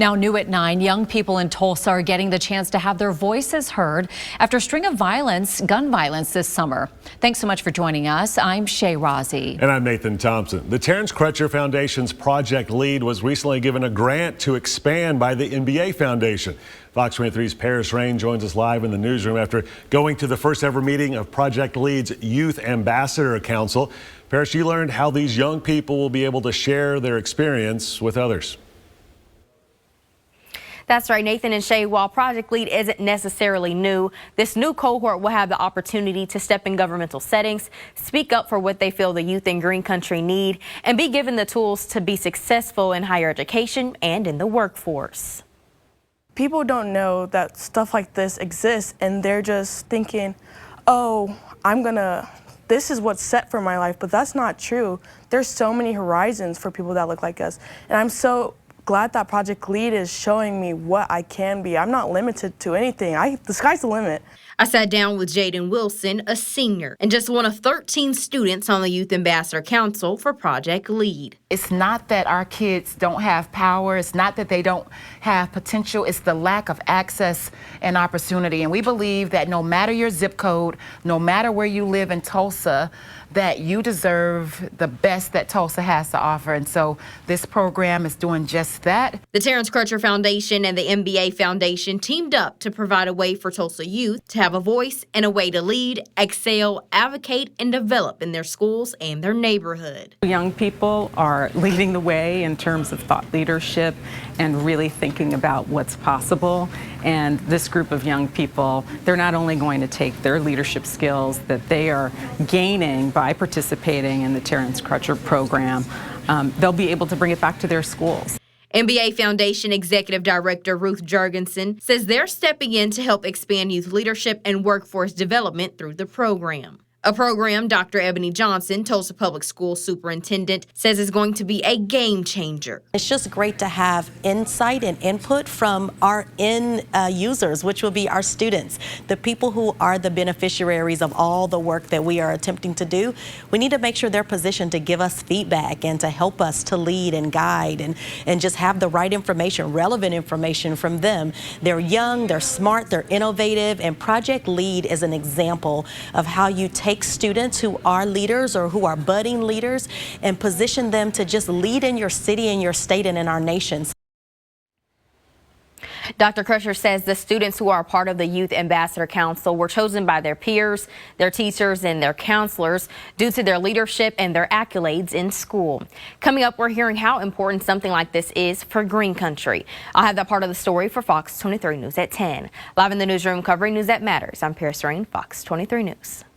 Now new at 9, young people in Tulsa are getting the chance to have their voices heard after a string of gun violence this summer. Thanks so much for joining us. I'm Shay Rozzi. And I'm Nathan Thompson. The Terence Crutcher Foundation's project lead was recently given a grant to expand by the NBA Foundation. Fox 23's Paris Rain joins us live in the newsroom after going to the first ever meeting of Project Lead's Youth Ambassador Council. Paris, you learned how these young people will be able to share their experience with others. That's right, Nathan and Shay. While Project Lead isn't necessarily new, this new cohort will have the opportunity to step in governmental settings, speak up for what they feel the youth in Green Country need, and be given the tools to be successful in higher education and in the workforce. People don't know that stuff like this exists, and they're just thinking, oh, this is what's set for my life, but that's not true. There's so many horizons for people that look like us, and I'm so glad that Project Lead is showing me what I can be. I'm not limited to anything. The sky's the limit. I sat down with Jaden Wilson, a senior, and just one of 13 students on the Youth Ambassador Council for Project Lead. It's not that our kids don't have power. It's not that they don't have potential. It's the lack of access and opportunity. And we believe that no matter your zip code, no matter where you live in Tulsa, that you deserve the best that Tulsa has to offer. And so this program is doing just that. The Terence Crutcher Foundation and the NBA Foundation teamed up to provide a way for Tulsa youth to have a voice and a way to lead, excel, advocate, and develop in their schools and their neighborhood. Young people are leading the way in terms of thought leadership and really thinking about what's possible. And this group of young people, they're not only going to take their leadership skills that they are gaining by participating in the Terence Crutcher program, they'll be able to bring it back to their schools. NBA Foundation Executive Director Ruth Jurgensen says they're stepping in to help expand youth leadership and workforce development through the program. A program Dr. Ebony Johnson, Tulsa Public School Superintendent, says is going to be a game changer. It's just great to have insight and input from our end users, which will be our students, the people who are the beneficiaries of all the work that we are attempting to do. We need to make sure they're positioned to give us feedback and to help us to lead and guide and just have the right information, relevant information from them. They're young, they're smart, they're innovative, and Project Lead is an example of how you take students who are leaders or who are budding leaders and position them to just lead in your city and your state and in our nation. Dr. Crutcher says the students who are part of the Youth Ambassador Council were chosen by their peers, their teachers, and their counselors due to their leadership and their accolades in school. Coming up, we're hearing how important something like this is for Green Country. I'll have that part of the story for Fox 23 News at 10. Live in the newsroom covering news that matters, I'm Paris Rain, Fox 23 News.